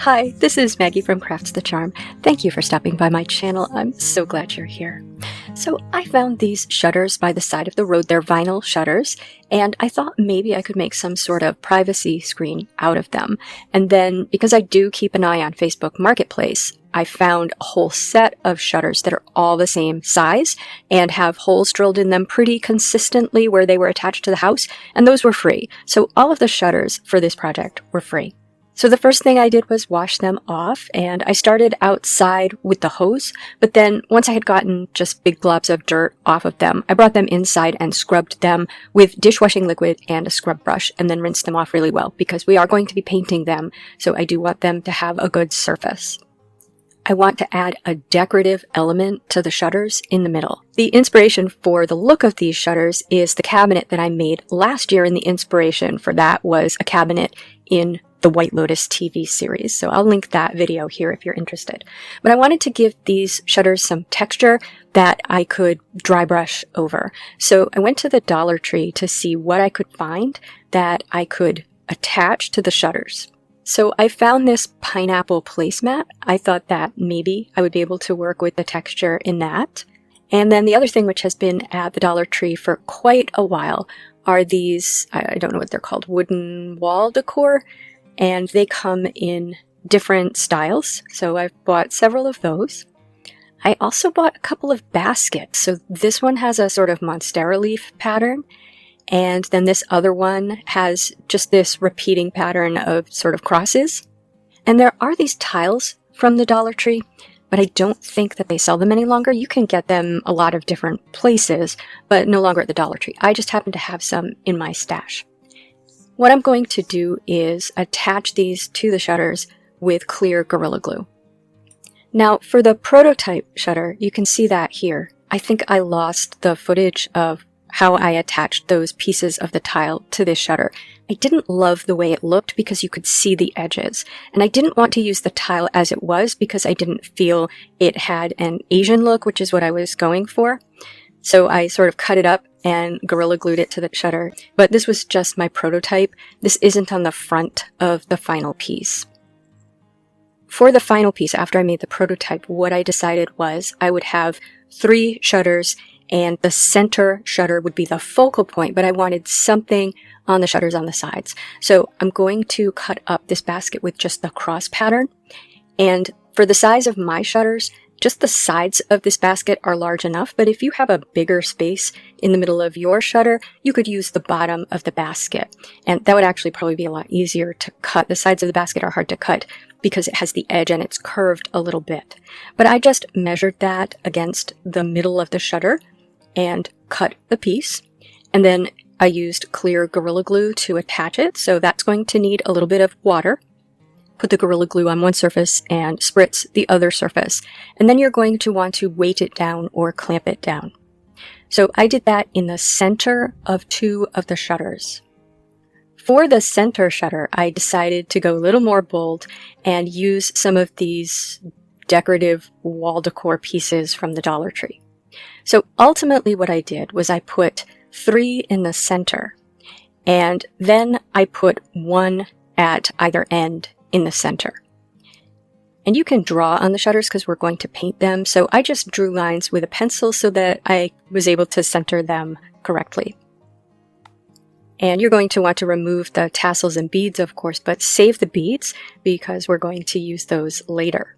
Hi, this is Maggie from Crafts the Charm. Thank you for stopping by my channel. I'm so glad you're here. So I found these shutters by the side of the road. They're vinyl shutters, and I thought maybe I could make some sort of privacy screen out of them. And then, because I do keep an eye on Facebook Marketplace, I found a whole set of shutters that are all the same size and have holes drilled in them pretty consistently where they were attached to the house, and those were free. So all of the shutters for this project were free. So the first thing I did was wash them off, and I started outside with the hose, but then once I had gotten just big globs of dirt off of them, I brought them inside and scrubbed them with dishwashing liquid and a scrub brush, and then rinsed them off really well because we are going to be painting them, so I do want them to have a good surface. I want to add a decorative element to the shutters in the middle. The inspiration for the look of these shutters is the cabinet that I made last year, and the inspiration for that was a cabinet in the White Lotus TV series. So I'll link that video here if you're interested. But I wanted to give these shutters some texture that I could dry brush over. So I went to the Dollar Tree to see what I could find that I could attach to the shutters. So I found this pineapple placemat. I thought that maybe I would be able to work with the texture in that. And then the other thing, which has been at the Dollar Tree for quite a while, are these, I don't know what they're called, wooden wall decor. And they come in different styles. So I've bought several of those. I also bought a couple of baskets. So this one has a sort of monstera leaf pattern. And then this other one has just this repeating pattern of sort of crosses. And there are these tiles from the Dollar Tree, but I don't think that they sell them any longer. You can get them a lot of different places, but no longer at the Dollar Tree. I just happen to have some in my stash. What I'm going to do is attach these to the shutters with clear Gorilla Glue. Now, for the prototype shutter, you can see that here. I think I lost the footage of how I attached those pieces of the tile to this shutter. I didn't love the way it looked because you could see the edges, and I didn't want to use the tile as it was because I didn't feel it had an Asian look, which is what I was going for. So I sort of cut it up and Gorilla Glued it to the shutter. But this was just my prototype. This isn't on the front of the final piece. For the final piece, after I made the prototype, what I decided was I would have 3 shutters, and the center shutter would be the focal point, but I wanted something on the shutters on the sides. So I'm going to cut up this basket with just the cross pattern. And for the size of my shutters, just the sides of this basket are large enough, but if you have a bigger space in the middle of your shutter, you could use the bottom of the basket. And that would actually probably be a lot easier to cut. The sides of the basket are hard to cut because it has the edge and it's curved a little bit. But I just measured that against the middle of the shutter and cut the piece. And then I used clear Gorilla Glue to attach it, so that's going to need a little bit of water. Put the Gorilla Glue on one surface and spritz the other surface. And then you're going to want to weight it down or clamp it down. So I did that in the center of 2 of the shutters. For the center shutter, I decided to go a little more bold and use some of these decorative wall decor pieces from the Dollar Tree. So ultimately what I did was I put 3 in the center, and then I put 1 at either end in the center. And you can draw on the shutters because we're going to paint them, so I just drew lines with a pencil so that I was able to center them correctly. And you're going to want to remove the tassels and beads, of course, but save the beads because we're going to use those later.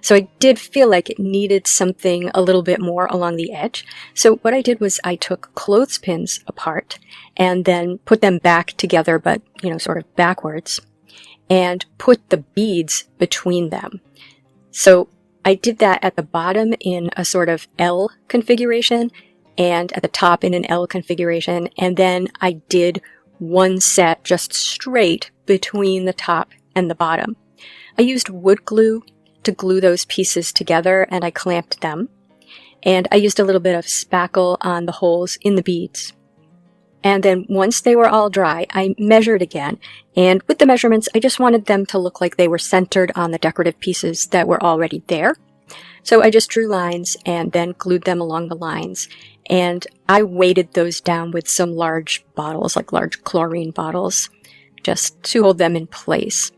So I did feel like it needed something a little bit more along the edge. So what I did was I took clothespins apart and then put them back together, but, sort of backwards, and put the beads between them. So I did that at the bottom in a sort of L configuration and at the top in an L configuration. And then I did one set just straight between the top and the bottom. I used wood glue to glue those pieces together, and I clamped them. And I used a little bit of spackle on the holes in the beads. And then once they were all dry, I measured again. And with the measurements, I just wanted them to look like they were centered on the decorative pieces that were already there. So I just drew lines and then glued them along the lines. And I weighted those down with some large bottles, like large chlorine bottles, just to hold them in place.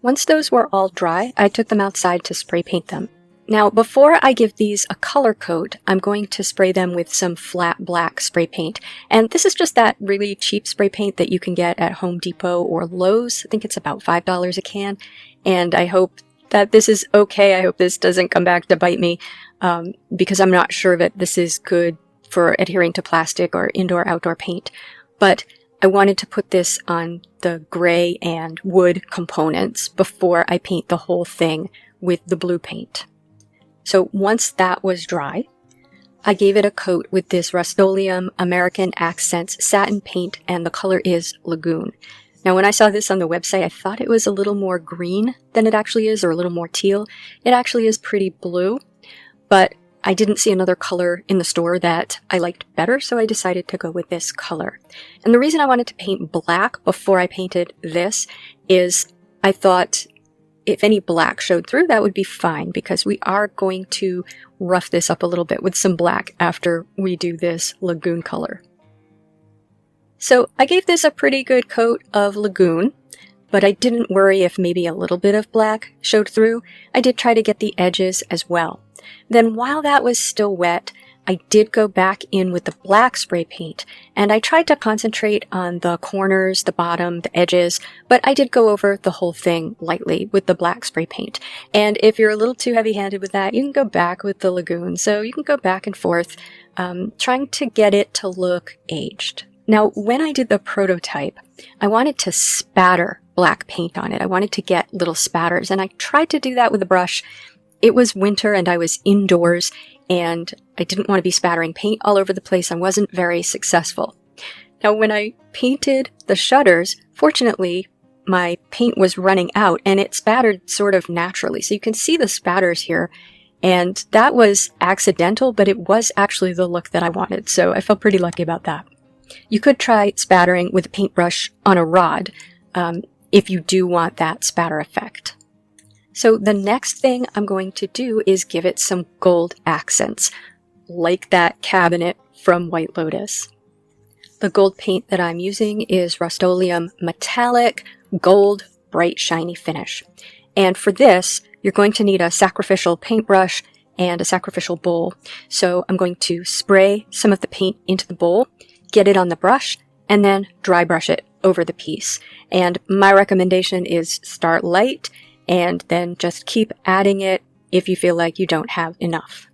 Once those were all dry, I took them outside to spray paint them. Now, before I give these a color coat, I'm going to spray them with some flat black spray paint. And this is just that really cheap spray paint that you can get at Home Depot or Lowe's. I think it's about $5 a can. And I hope that this is okay. I hope this doesn't come back to bite me, because I'm not sure that this is good for adhering to plastic or indoor-outdoor paint. But I wanted to put this on the gray and wood components before I paint the whole thing with the blue paint. So once that was dry, I gave it a coat with this Rust-Oleum American Accents satin paint, and the color is Lagoon. Now, when I saw this on the website, I thought it was a little more green than it actually is, or a little more teal. It actually is pretty blue, but I didn't see another color in the store that I liked better, so I decided to go with this color. And the reason I wanted to paint black before I painted this is I thought if any black showed through, that would be fine, because we are going to rough this up a little bit with some black after we do this Lagoon color. So I gave this a pretty good coat of Lagoon, but I didn't worry if maybe a little bit of black showed through. I did try to get the edges as well. Then while that was still wet, I did go back in with the black spray paint, and I tried to concentrate on the corners, the bottom, the edges, but I did go over the whole thing lightly with the black spray paint. And if you're a little too heavy-handed with that, you can go back with the Lagoon. So you can go back and forth, trying to get it to look aged. Now, when I did the prototype, I wanted to spatter black paint on it. I wanted to get little spatters, and I tried to do that with a brush. It was winter and I was indoors, and I didn't want to be spattering paint all over the place. I wasn't very successful. Now, when I painted the shutters, fortunately, my paint was running out and it spattered sort of naturally. So you can see the spatters here, and that was accidental, but it was actually the look that I wanted. So I felt pretty lucky about that. You could try spattering with a paintbrush on a rod if you do want that spatter effect. So the next thing I'm going to do is give it some gold accents, like that cabinet from White Lotus. The gold paint that I'm using is Rust-Oleum Metallic Gold Bright Shiny Finish. And for this, you're going to need a sacrificial paintbrush and a sacrificial bowl. So I'm going to spray some of the paint into the bowl, get it on the brush, and then dry brush it over the piece. And my recommendation is start light and then just keep adding it if you feel like you don't have enough.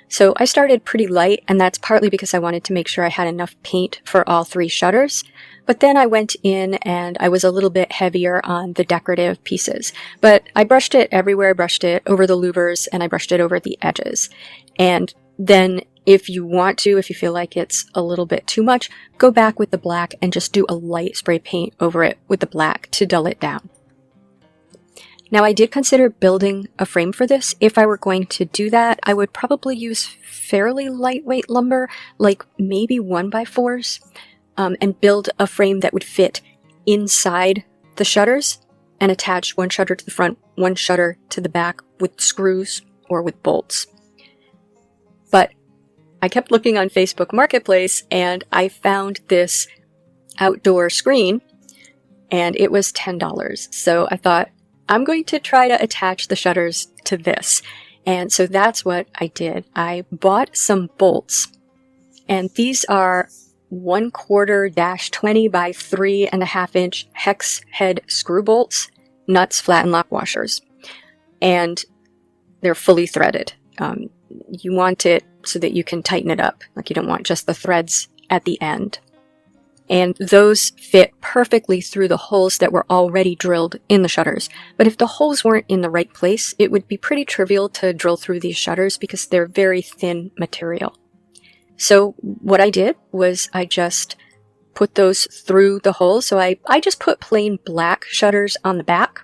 So I started pretty light, and that's partly because I wanted to make sure I had enough paint for all three shutters. But then I went in and I was a little bit heavier on the decorative pieces. But I brushed it everywhere. I brushed it over the louvers and I brushed it over the edges. And then if you want to, if you feel like it's a little bit too much, go back with the black and just do a light spray paint over it with the black to dull it down. Now, I did consider building a frame for this. If I were going to do that, I would probably use fairly lightweight lumber, like maybe 1x4s, and build a frame that would fit inside the shutters and attach one shutter to the front, one shutter to the back with screws or with bolts. But I kept looking on Facebook Marketplace and I found this outdoor screen and it was $10. So I thought, I'm going to try to attach the shutters to this. And so that's what I did. I bought some bolts, and these are 1/4-20 by 3.5 inch hex head screw bolts, nuts, flat, and lock washers. And they're fully threaded. You want it so that you can tighten it up. Like, you don't want just the threads at the end. And those fit perfectly through the holes that were already drilled in the shutters. But if the holes weren't in the right place, it would be pretty trivial to drill through these shutters because they're very thin material. So what I did was I just put those through the holes. So I just put plain black shutters on the back,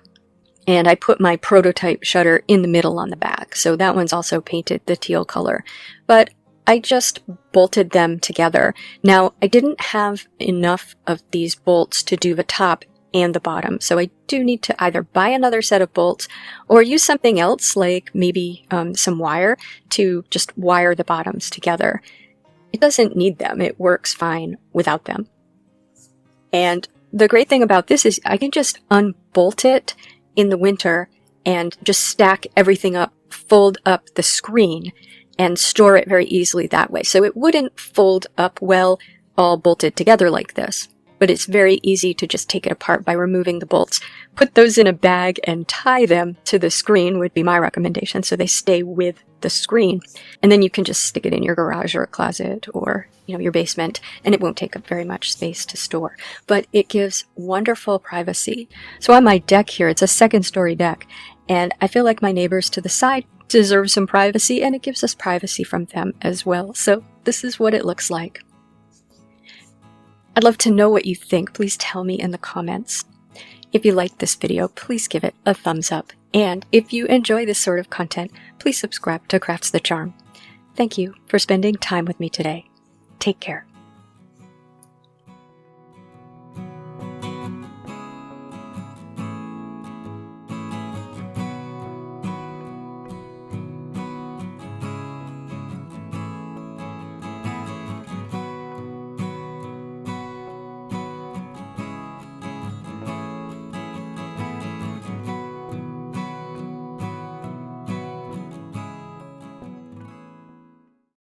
and I put my prototype shutter in the middle on the back. So that one's also painted the teal color. But I just bolted them together. Now, I didn't have enough of these bolts to do the top and the bottom, so I do need to either buy another set of bolts or use something else, like maybe some wire, to just wire the bottoms together. It doesn't need them. It works fine without them. And the great thing about this is I can just unbolt it in the winter and just stack everything up, fold up the screen, and store it very easily that way. So it wouldn't fold up well all bolted together like this, but it's very easy to just take it apart by removing the bolts. Put those in a bag and tie them to the screen would be my recommendation, so they stay with the screen. And then you can just stick it in your garage or a closet or, your basement, and it won't take up very much space to store. But it gives wonderful privacy. So on my deck here, it's a second-story deck, and I feel like my neighbors to the side deserve some privacy, and it gives us privacy from them as well. So this is what it looks like. I'd love to know what you think. Please tell me in the comments. If you liked this video, please give it a thumbs up. And if you enjoy this sort of content, please subscribe to Crafts the Charm. Thank you for spending time with me today. Take care.